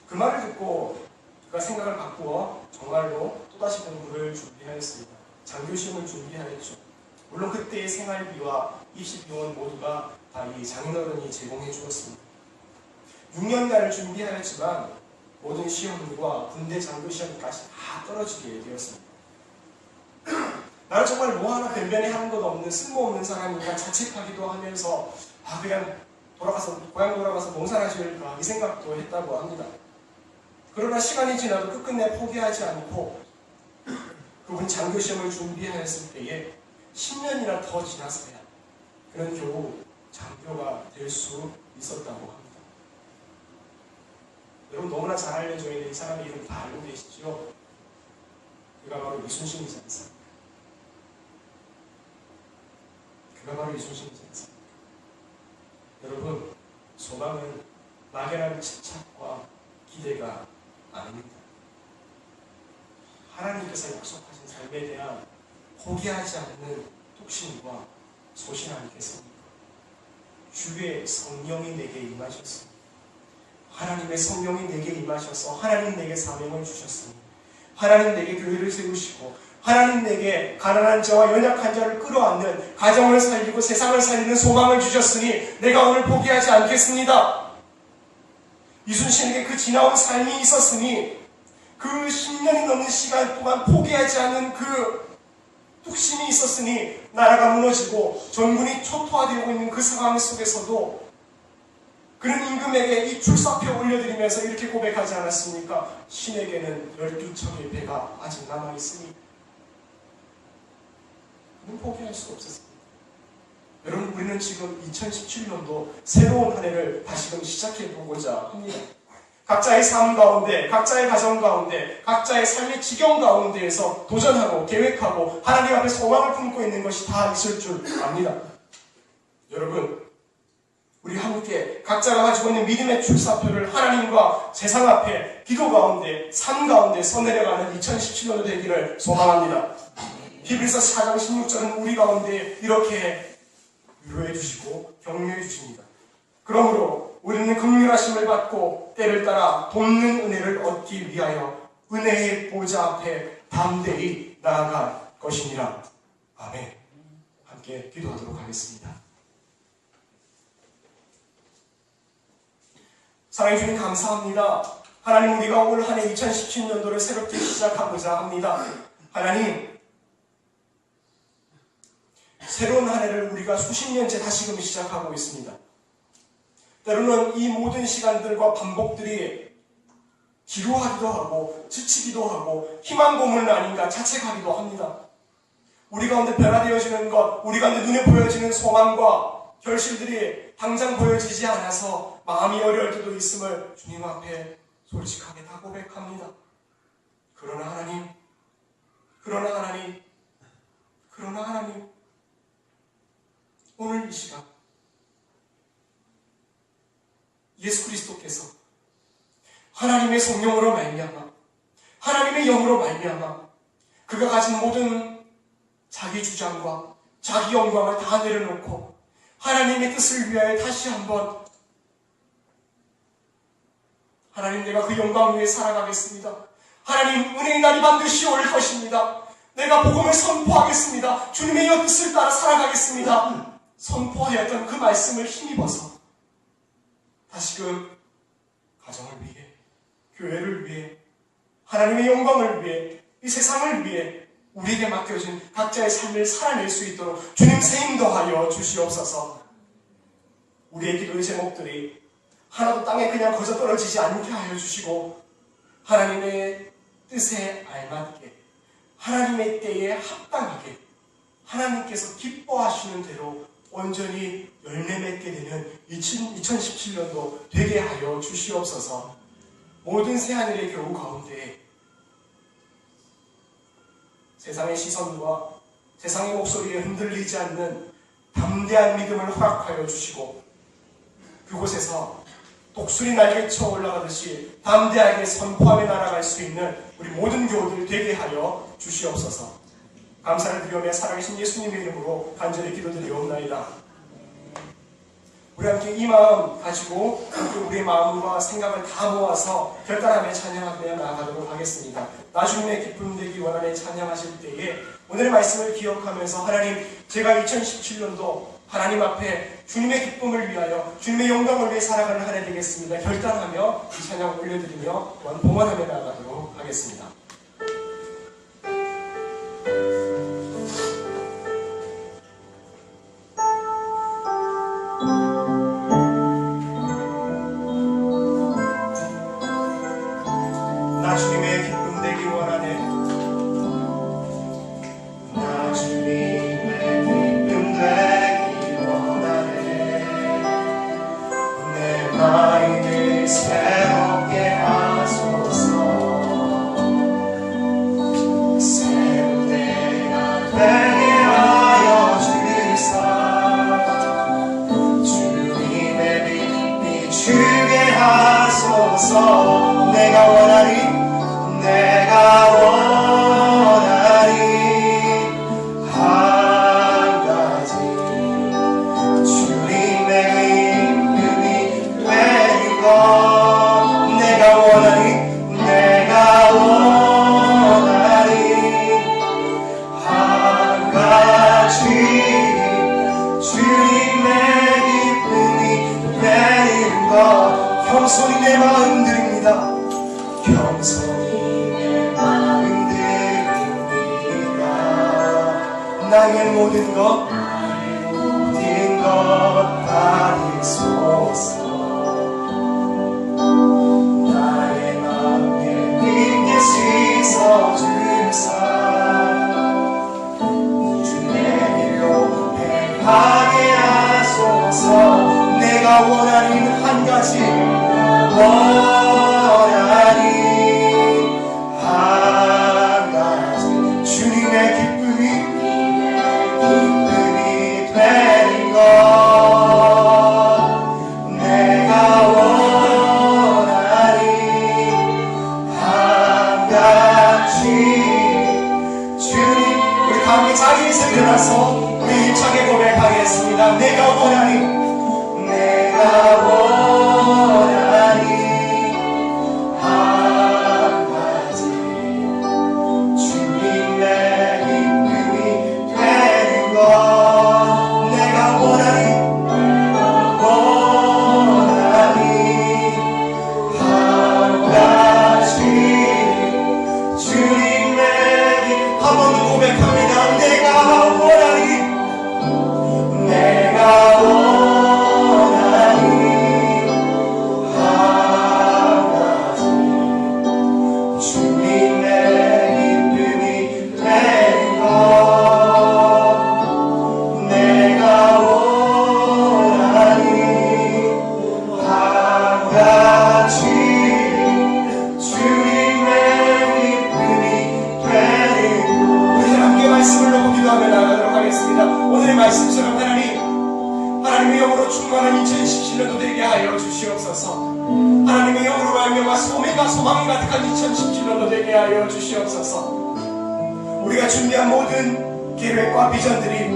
그 말을 듣고 그가 생각을 바꾸어 정말로 또다시 공부를 준비하였습니다. 장교 시험을 준비하였죠. 물론 그때의 생활비와 입시비용은 모두가 다 이 장인어른이 제공해 주었습니다. 6년간을 준비하였지만 모든 시험과 군대 장교 시험까지 다 떨어지게 되었습니다. 나는 정말 뭐 하나 변변히 하는 것 없는 쓸모없는 사람이니까 자책하기도 하면서 그냥 고향 돌아가서 농사나 지을까 이 생각도 했다고 합니다. 그러나 시간이 지나도 끝끝내 포기하지 않고 그분 장교 시험을 준비하였을 때에 10년이나 더 지나서야 그는 겨우 장교가 될 수 있었다고 합니다. 여러분, 너무나 잘 알려져 있는 이 사람의 이름 다 알고 계시죠? 그가 바로 이순신이지 않습니까? 그가 바로 이순신이지 않습니까? 여러분, 소망은 막연한 집착과 기대가 아닙니다. 하나님께서 약속하신 삶에 대한 포기하지 않는 뚝심과 소신 아니겠습니까? 주의 성령이 내게 임하셨습니다. 하나님의 성령이 내게 임하셔서 하나님 내게 사명을 주셨습니다. 하나님 내게 교회를 세우시고 하나님 내게 가난한 자와 연약한 자를 끌어안는 가정을 살리고 세상을 살리는 소망을 주셨으니 내가 오늘 포기하지 않겠습니다. 이순신에게 그 지나온 삶이 있었으니 그 10년이 넘는 시간 동안 포기하지 않는 그 뚝심이 있었으니 나라가 무너지고 전군이 초토화되고 있는 그 상황 속에서도 그는 임금에게 이 출사표 올려드리면서 이렇게 고백하지 않았습니까? 신에게는 12척의 배가 아직 남아있으니 그는 포기할 수 없었습니다. 여러분, 우리는 지금 2017년도 새로운 한 해를 다시금 시작해보고자 합니다. 각자의 삶 가운데, 각자의 가정 가운데, 각자의 삶의 지경 가운데에서 도전하고 계획하고 하나님 앞에 소망을 품고 있는 것이 다 있을 줄 압니다. 여러분, 우리 함께 각자가 가지고 있는 믿음의 출사표를 하나님과 세상 앞에 기도 가운데, 삶 가운데 써내려가는 2017년도 되기를 소망합니다. 히브리서 4장 16절은 우리 가운데 이렇게 위로해 주시고 격려해 주십니다. 그러므로 우리는 긍휼하심을 받고 때를 따라 돕는 은혜를 얻기 위하여 은혜의 보좌 앞에 담대히 나아갈 것이니라. 아멘. 함께 기도하도록 하겠습니다. 사랑해 주님 감사합니다. 하나님, 우리가 올 한 해 2017년도를 새롭게 시작하고자 합니다. 하나님, 새로운 한 해를 우리가 수십 년째 다시금 시작하고 있습니다. 때로는 이 모든 시간들과 반복들이 지루하기도 하고 지치기도 하고 희망 고문 아닌가 자책하기도 합니다. 우리 가운데 변화되어지는 것, 우리 가운데 눈에 보여지는 소망과 결실들이 당장 보여지지 않아서 마음이 어려울 때도 있음을 주님 앞에 솔직하게 다 고백합니다. 그러나 하나님, 오늘 이 시간 예수 그리스도께서 하나님의 성령으로 말미암아, 하나님의 영으로 말미암아 그가 가진 모든 자기 주장과 자기 영광을 다 내려놓고 하나님의 뜻을 위하여 다시 한번, 하나님, 내가 그 영광 위에 살아가겠습니다. 하나님, 은혜의 날이 반드시 올 것입니다. 내가 복음을 선포하겠습니다. 주님의 뜻을 따라 살아가겠습니다. 선포하였던 그 말씀을 힘입어서 다시금 가정을 위해, 교회를 위해, 하나님의 영광을 위해, 이 세상을 위해 우리에게 맡겨진 각자의 삶을 살아낼 수 있도록 주님 세임도하여 주시옵소서. 우리의 기도의 제목들이 하나도 땅에 그냥 거저 떨어지지 않게 하여 주시고 하나님의 뜻에 알맞게, 하나님의 때에 합당하게 하나님께서 기뻐하시는 대로 온전히 열매 맺게 되는 2017년도 되게 하여 주시옵소서. 모든 새하늘의 겨우 가운데 세상의 시선과 세상의 목소리에 흔들리지 않는 담대한 믿음을 허락하여 주시고 그곳에서 독수리 날개쳐 올라가듯이 담대하게 선포하며 날아갈 수 있는 우리 모든 교우들 되게 하여 주시옵소서. 감사를 드리며 살아계신 예수님의 이름으로 간절히 기도드리옵나이다. 우리 함께 이 마음 가지고 함께 우리의 마음과 생각을 다 모아서 결단하며 찬양하며 나아가도록 하겠습니다. 나 주님의 기쁨 되기 원하는 찬양하실 때에 오늘의 말씀을 기억하면서 하나님, 제가 2017년도 하나님 앞에 주님의 기쁨을 위하여 주님의 영광을 위해 살아가는 한 해 되겠습니다. 결단하며 이 찬양을 올려드리며 봉헌하며 나아가도록 하겠습니다. 나 주님의 기쁨 되기 원하네. 나 주님의 기쁨 되기 원하네. 내 마음을 새롭게 하소서. 새로운 때가 되게 하여 주사. 주님의 빛 비추게 하소서. 내가 원하니 한 가지 주님의 이름이 되는 것. 내가 원하니 한 가지 주님의 기쁨이 되는 것. 겸손히 내 마음 드립니다. 겸손히 내 마음 드립니다. 나의 모든 것 받으소서. 나의 마음에 깊게 씻어주사. 주의 일로 행하게 하소서. 내가 원하는 한 가지 한 가지 주님의 기쁨이 되는 것. 내가 원하니 한 가지 주님. 우리 다 함께 자리에서 일어나서 우리 힘차게 고백하겠습니다. 내가 원하니 한 가지 주님의 기쁨이 되는 것. 내가 원하니 한 가지 소망이 가득한 2017년도 되게 하여 주시옵소서. 우리가 준비한 모든 계획과 비전들이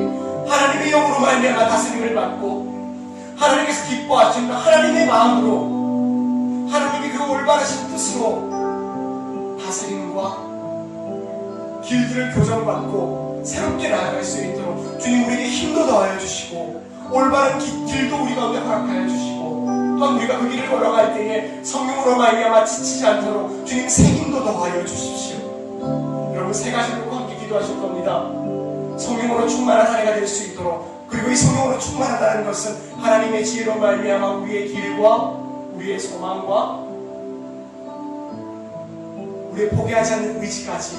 하나님의 영으로 말미암아 다스림을 받고 하나님께서 기뻐하시는 하나님의 마음으로 하나님의 그 올바르신 뜻으로 다스림과 길들을 교정받고 새롭게 나아갈 수 있도록 주님 우리에게 힘도 더하여 주시고 올바른 길도 우리 가운데 허락하여 주시고 또한 우리가 그 길을 걸어갈 때에 성령으로 말미암아 지치지 않도록 주님 새 힘도 더하여 주십시오. 여러분 세 가지로 함께 기도하실 겁니다. 성령으로 충만한 한 해가 될 수 있도록, 그리고 이 성령으로 충만하다는 것은 하나님의 지혜로 말미암아 우리의 길과 우리의 소망과 우리의 포기하지 않는 의지까지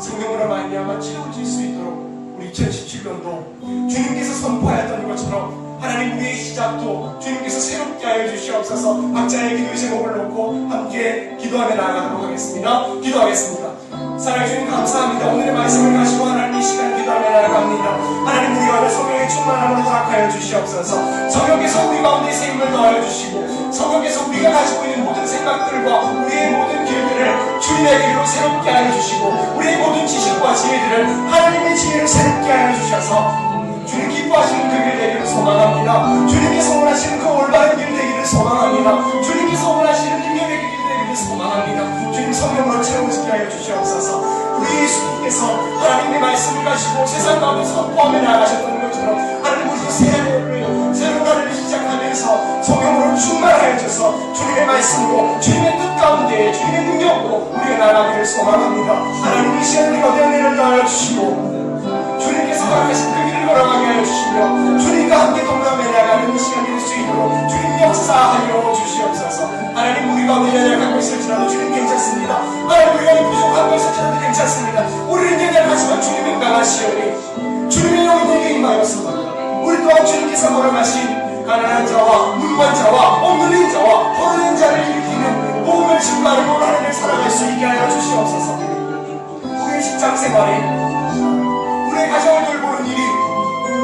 성령으로 말미암아 채워질 수 있도록 우리 2017년도 주님께서 선포하였던 것처럼 하나님 우리의 시작도 주님께서 새롭게 하여 주시옵소서. 각자의 기도의 제목을 놓고 함께 기도하며 나아가도록 하겠습니다. 기도하겠습니다. 사랑해 주님 감사합니다. 오늘의 말씀을 가지고 하나님 이 시간 기도하며 나아갑니다. 하나님 우리 가운데 성령의 충만함을 허락하여 주시옵소서. 성령께서 우리 가운데 새 힘을 더하여 주시고 성령께서 우리가 가지고 있는 모든 생각들과 우리의 모든 길들을 주님의 길로 새롭게 하여 주시고 우리의 모든 지식과 지혜들을 하나님의 지혜로 새롭게 하여 주셔서 주님 기뻐하시는 그 길 되기를 소망합니다. 주님께서 원하시는 그 올바른 길 되기를 소망합니다. 주님께서 원하시는 능력의 길 되기를 소망합니다. 주님 성령으로 채워지게 하여 주시옵소서. 우리 예수님께서 하나님의 말씀을 가지고 세상 가운데 선포하며 나아가셨던 것처럼 하나님 우리도 새로운 날을 시작하면서 성령으로 충만하여 주셔서 주님의 말씀으로 주님의 뜻 가운데 주님의 능력으로 우리가 나아가기를 소망합니다. 하나님 이 시간 우리가 은혜를 더하여 주시고 주님께서 허락하신 그 길을 걸어가게 하여 주시며 주님과 함께 동남에 나아가는 이 시간이 될 수 있도록 주님 역사하여 주시옵소서. 하나님 우리가 오늘 연약한 것일지라도 주님 괜찮습니다. 하나님 우리가 부족한 것일지라도 괜찮습니다. 우리는 연약하지만 주님은 강하시오니 주님의 영이 내게 임하여서 우리 또한 주님께서 걸어가신 가난한 자와 문만 자와 억눌린 자와 버려진 자를 일으키는 복음을 증거하는 하나님을 살아갈 수 있게 하여 주시옵소서. 우리의 직장생활에 우리의 가정을 돌보는 일이,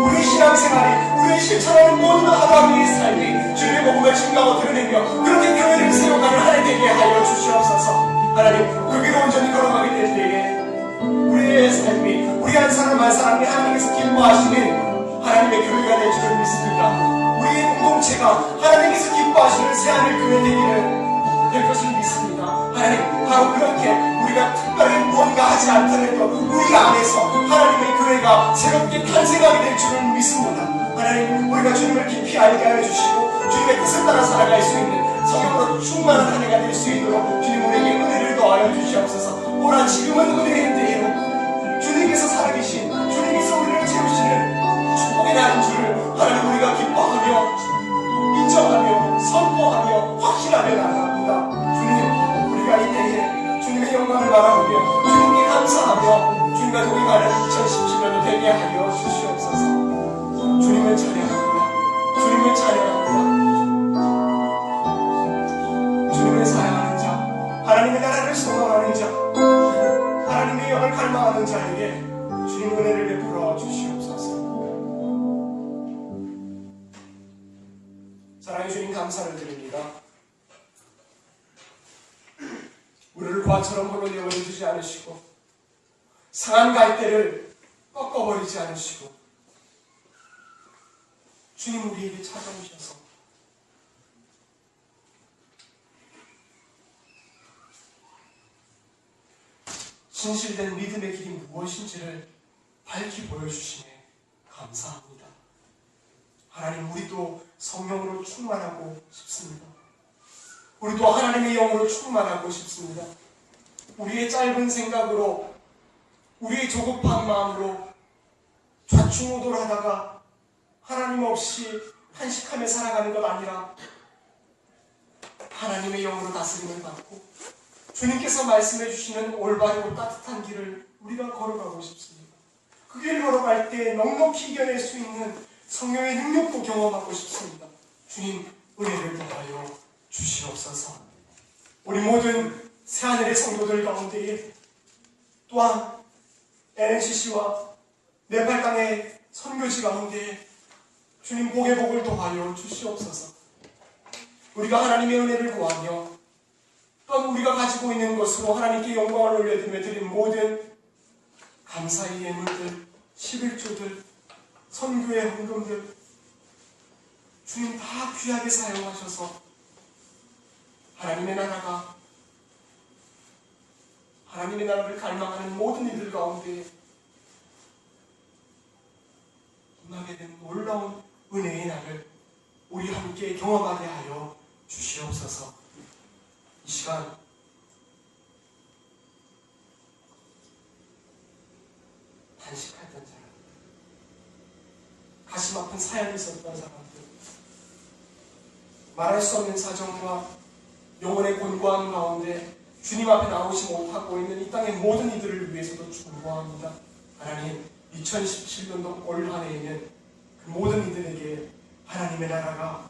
우리의 신앙생활이, 우리의 실천하는 모든 하루하루의 삶이 주님의 복음을 증거하고 드러내며 그렇게 교회를 세워가는 하나님 되게 하여 주시옵소서. 하나님 그 길을 온전히 걸어가게 될 때에 우리의 삶이 우리 한 사람 한 사람이 하나님께서 기뻐하시는 하나님의 교회가 될 줄을 믿습니다. 우리의 공동체가 하나님께서 기뻐하시는 새하늘 교회 될 것을 믿습니다. 하나님 바로 그렇게 우리가 특별히 뭔가 하지 않더라도 우리 안에서 하나님의 교회가 새롭게 탄생하게 될 줄을 믿습니다. 하나님 우리가 주님을 깊이 알게 하여 주시고 주님의 뜻을 따라 살아갈 수 있는 성령으로 충만한 한 해가 될 수 있도록 주님 우리에게 은혜를 더하여 주시옵소서. 오라 지금은 은혜의 때예요. 주님께서 살아계신 주님께서 우리를 채우시는 축복의 날인 줄을 하나님 우리가 기뻐하며 인정하며 선포하며 확신하며 나아갑니다. 주님 우리가 이 때에 주님의 영광을 바라보며 주님께 감사하며 주님과 동행하는 2017년도 되게 하여 주시옵소서. 주님을 찬양합니다. 주님을 찬양합니다. 주님을 사랑하는 자, 하나님의 나라를 소망하는 자, 하나님의 영을 갈망하는 자에게 주님 은혜를 베풀어 주시옵소서. 사랑해 주님 감사를 드립니다. 우리를 과처럼 홀로 내버려두지 않으시고 상한 갈대를 꺾어버리지 않으시고 주님 우리에게 찾아오셔서 진실된 믿음의 길이 무엇인지를 밝히 보여주시네 감사합니다. 하나님 우리도 성령으로 충만하고 싶습니다. 우리도 하나님의 영으로 충만하고 싶습니다. 우리의 짧은 생각으로 우리의 조급한 마음으로 좌충우돌하다가 하나님 없이 한식하며 살아가는 것 아니라 하나님의 영으로 다스림을 받고 주님께서 말씀해 주시는 올바르고 따뜻한 길을 우리가 걸어가고 싶습니다. 그 길을 걸어갈 때 넉넉히 이겨낼 수 있는 성령의 능력도 경험하고 싶습니다. 주님 은혜를 더하여 주시옵소서. 우리 모든 새하늘의 성도들 가운데에 또한 NCC와 네팔 땅의 선교지 가운데에 주님 복의 복을 더하여 주시옵소서. 우리가 하나님의 은혜를 구하며 또한 우리가 가지고 있는 것으로 하나님께 영광을 올려드리며 드린 모든 감사의 예물들, 11조들, 선교의 헌금들 주님 다 귀하게 사용하셔서 하나님의 나라를 갈망하는 모든 이들 가운데 임하게 된 놀라운 은혜의 날을 우리 함께 경험하게 하여 주시옵소서. 이 시간 단식했던 사람, 가슴 아픈 사연이 있었던 사람들, 말할 수 없는 사정과 영혼의 곤고함 가운데 주님 앞에 나오지 못하고 있는 이 땅의 모든 이들을 위해서도 축원합니다. 하나님, 2017년도 올 한 해에는 그 모든 이들에게 하나님의 나라가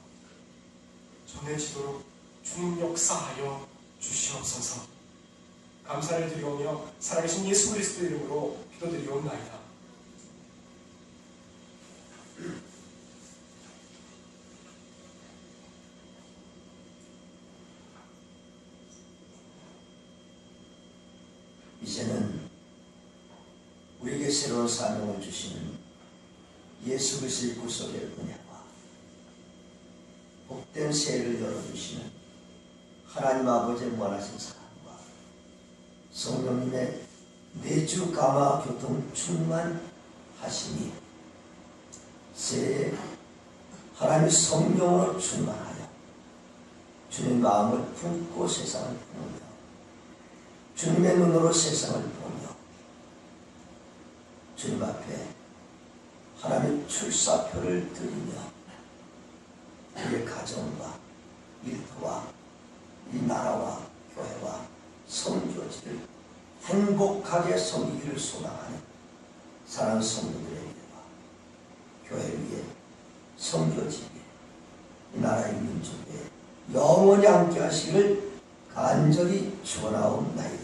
전해지도록 주님 역사하여 주시옵소서. 감사를 드리오며 살아계신 예수 그리스도 이름으로 기도드리옵나이다. 이제는 우리에게 새로운 사명을 주시는 예수 그리스도의 구속의 은혜와 복된 새해를 열어주시는 하나님 아버지의 무한하신 사랑과 성령님의 내주 감화 교통 충만하심이 새해에 하나님의 성령으로 충만하여 주님 마음을 품고 세상을 보며 주님의 눈으로 세상을 보며 주님 앞에 하나님의 출사표를 드리며 우리의 가정과 일터와 이 나라와 교회와 선교지를 행복하게 섬기기를 소망하는 사랑하는 성도들의 일과 교회 위에 선교지 위에 이 나라의 민족에 영원히 함께 하시기를 간절히 축원하옵나이다.